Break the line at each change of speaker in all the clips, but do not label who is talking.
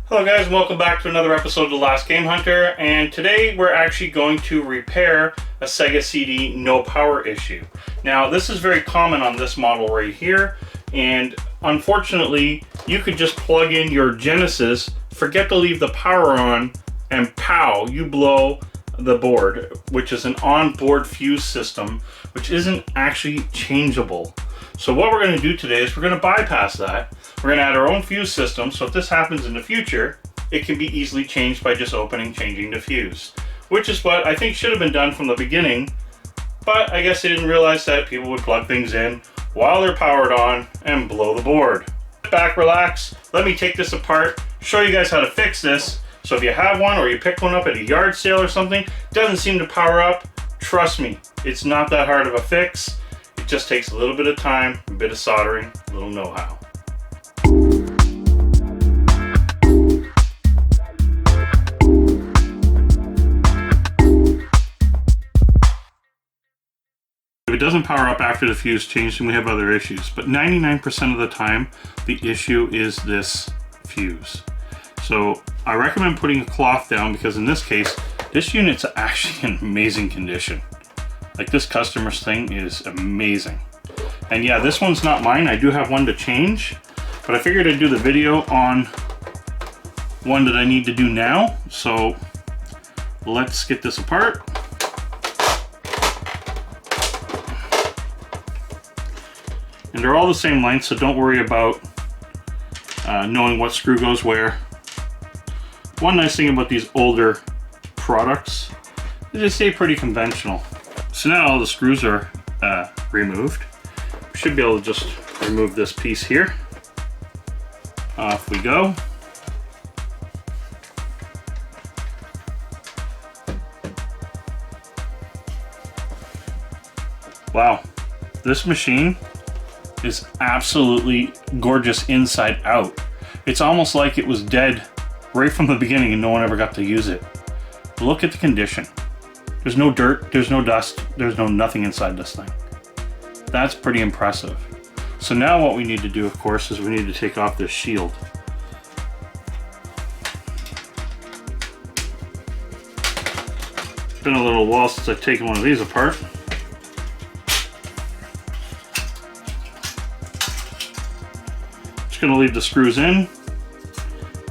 Hello guys, and welcome back to another episode of The Last Game Hunter, and today we're actually going to repair a Sega CD no power issue. Now this is very common on this model right here, and unfortunately you could just plug in your Genesis, forget to leave the power on, and pow, you blow the board, which is an on-board fuse system, which isn't actually changeable. So what we're going to do today is we're going to bypass that. We're going to add our own fuse system, so if this happens in the future, it can be easily changed by just changing the fuse. Which is what I think should have been done from the beginning, but I guess they didn't realize that people would plug things in while they're powered on and blow the board. Sit back, relax, let me take this apart, show you guys how to fix this. So if you have one or you picked one up at a yard sale or something, doesn't seem to power up, trust me, it's not that hard of a fix. It just takes a little bit of time, a bit of soldering, a little know-how. If it doesn't power up after the fuse changed, then we have other issues. But 99% of the time, the issue is this fuse. So I recommend putting a cloth down because in this case, this unit's actually in amazing condition. Like, this customer's thing is amazing. And yeah, this one's not mine. I do have one to change, but I figured I'd do the video on one that I need to do now. So let's get this apart. And they're all the same length, so don't worry about knowing what screw goes where. One nice thing about these older products is they stay pretty conventional. So now all the screws are removed. We should be able to just remove this piece here. Off we go. Wow, this machine is absolutely gorgeous inside out. It's almost like it was dead right from the beginning and no one ever got to use it. Look at the condition. There's no dirt, there's no dust, there's nothing inside this thing. That's pretty impressive. So now what we need to do, of course, is we need to take off this shield. It's been a little while since I've taken one of these apart. Just gonna leave the screws in.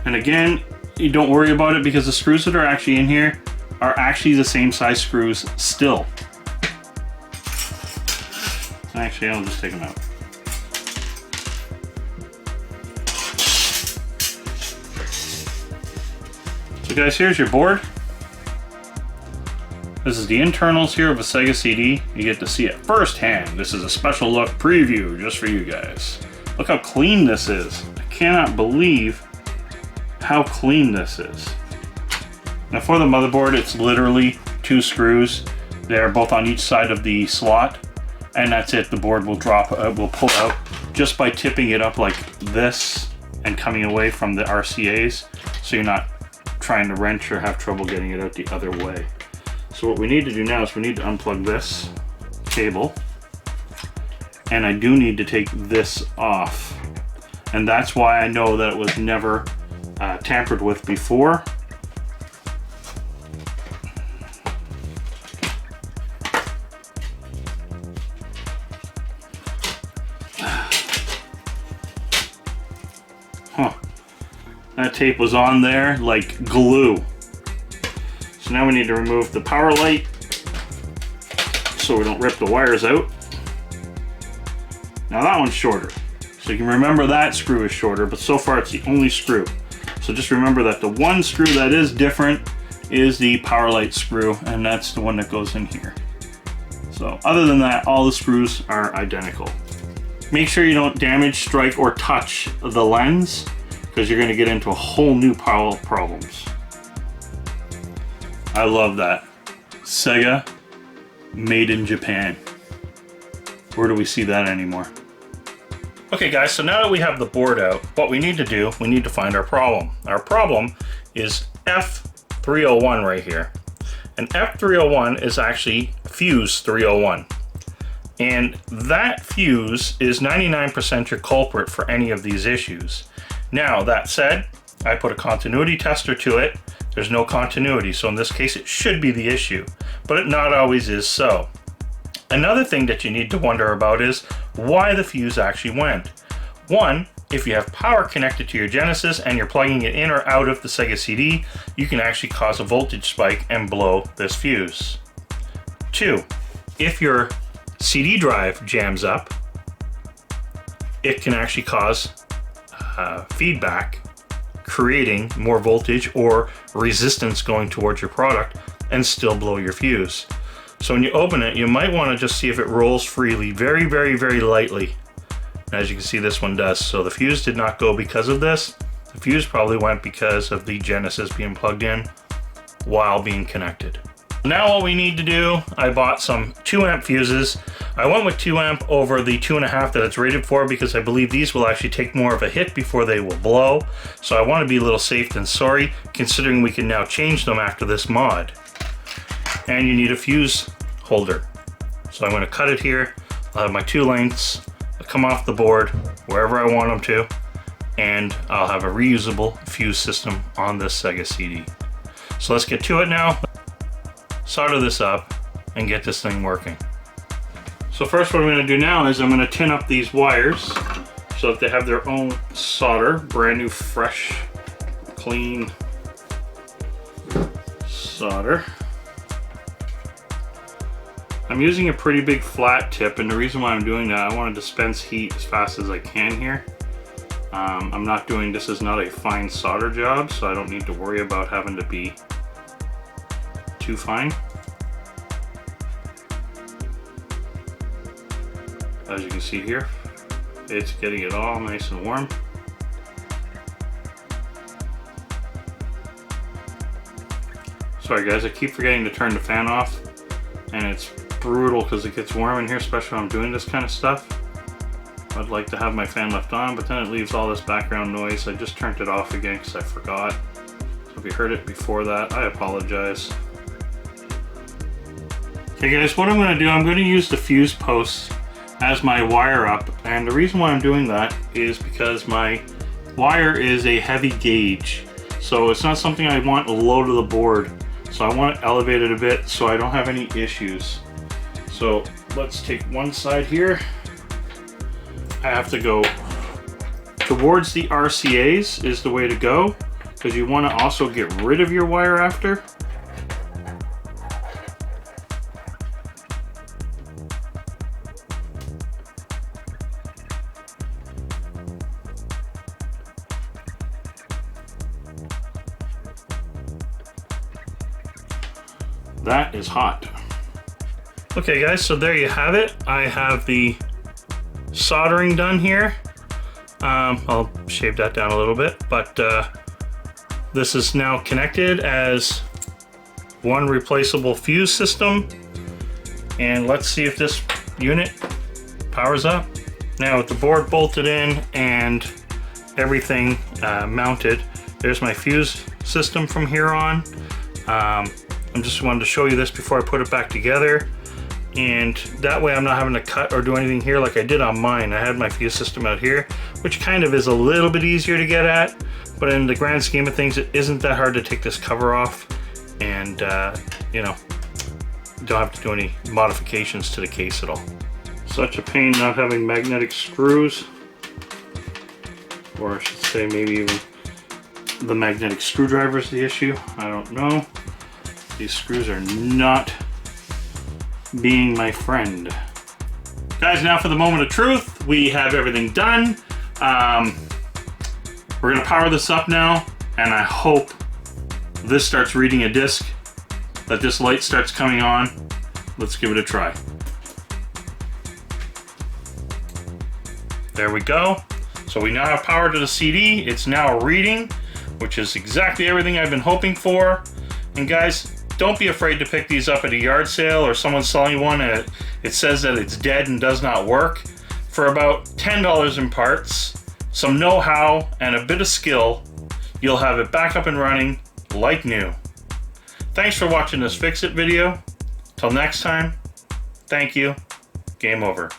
And again, you don't worry about it because the screws that are actually in here are actually the same size screws still. Actually, I'll just take them out. So guys, here's your board. This is the internals here of a Sega CD. You get to see it firsthand. This is a special look preview just for you guys. Look how clean this is. I cannot believe how clean this is. Now for the motherboard, it's literally 2 screws. They're both on each side of the slot, and that's it. The board will will pull out just by tipping it up like this and coming away from the RCAs, so you're not trying to wrench or have trouble getting it out the other way. So what we need to do now is we need to unplug this cable, and I do need to take this off, and that's why I know that it was never tampered with before. Huh. That tape was on there like glue. So now we need to remove the power light so we don't rip the wires out. Now that one's shorter. So you can remember that screw is shorter, but so far it's the only screw. So just remember that the one screw that is different is the power light screw, and that's the one that goes in here. So other than that, all the screws are identical. Make sure you don't damage, strike, or touch the lens, because you're going to get into a whole new pile of problems. I love that. Sega, made in Japan. Where do we see that anymore? Okay guys, so now that we have the board out, what we need to do, we need to find our problem. Our problem is F301 right here. And F301 is actually fuse 301. And that fuse is 99% your culprit for any of these issues. Now, that said, I put a continuity tester to it. There's no continuity, so in this case it should be the issue, but it not always is so. Another thing that you need to wonder about is why the fuse actually went. One, if you have power connected to your Genesis and you're plugging it in or out of the Sega CD, you can actually cause a voltage spike and blow this fuse. Two, if your CD drive jams up, it can actually cause feedback, creating more voltage or resistance going towards your product and still blow your fuse. So when you open it, you might want to just see if it rolls freely, very, very, very lightly. As you can see, this one does. So the fuse did not go because of this. The fuse probably went because of the Genesis being plugged in while being connected. Now what we need to do, I bought some 2 amp fuses. I went with 2 amp over the 2.5 that it's rated for because I believe these will actually take more of a hit before they will blow. So I want to be a little safe than sorry, considering we can now change them after this mod. And you need a fuse holder. So I'm going to cut it here. I'll have my 2 lengths. They'll come off the board wherever I want them to. And I'll have a reusable fuse system on this Sega CD. So let's get to it now. Solder this up and get this thing working. So first what I'm going to do now is I'm going to tin up these wires so that they have their own solder, brand new, fresh, clean solder. I'm using a pretty big flat tip, and the reason why I'm doing that, I want to dispense heat as fast as I can here. This is not a fine solder job, so I don't need to worry about having to be too fine. As you can see here, it's getting it all nice and warm. Sorry guys, I keep forgetting to turn the fan off, and it's brutal because it gets warm in here, especially when I'm doing this kind of stuff. I'd like to have my fan left on, but then it leaves all this background noise. I just turned it off again because I forgot. So if you heard it before that, I apologize. Okay guys, what I'm going to do, I'm going to use the fuse posts as my wire up, and the reason why I'm doing that is because my wire is a heavy gauge, so it's not something I want low to the board, so I want to elevate it a bit so I don't have any issues. So let's take one side here. I have to go towards the RCAs is the way to go, because you want to also get rid of your wire after. That is hot. Okay guys, so there you have it. I have the soldering done here. I'll shave that down a little bit, but this is now connected as one replaceable fuse system. And let's see if this unit powers up. Now with the board bolted in and everything mounted, there's my fuse system from here on. I just wanted to show you this before I put it back together, and that way I'm not having to cut or do anything here like I did on mine. I had my fuse system out here, which kind of is a little bit easier to get at, but in the grand scheme of things, it isn't that hard to take this cover off, and you know, don't have to do any modifications to the case at all. Such a pain not having magnetic screws, or I should say maybe even the magnetic screwdriver is the issue. I don't know. These screws are not being my friend. Guys, now for the moment of truth. We have everything done. We're gonna power this up now, and I hope this starts reading a disc, that this light starts coming on. Let's give it a try. There we go. So we now have power to the CD. It's now reading, which is exactly everything I've been hoping for. And guys, don't be afraid to pick these up at a yard sale or someone's selling one and it says that it's dead and does not work. For about $10 in parts, some know-how, and a bit of skill, you'll have it back up and running like new. Thanks for watching this Fix It video. Till next time, thank you. Game over.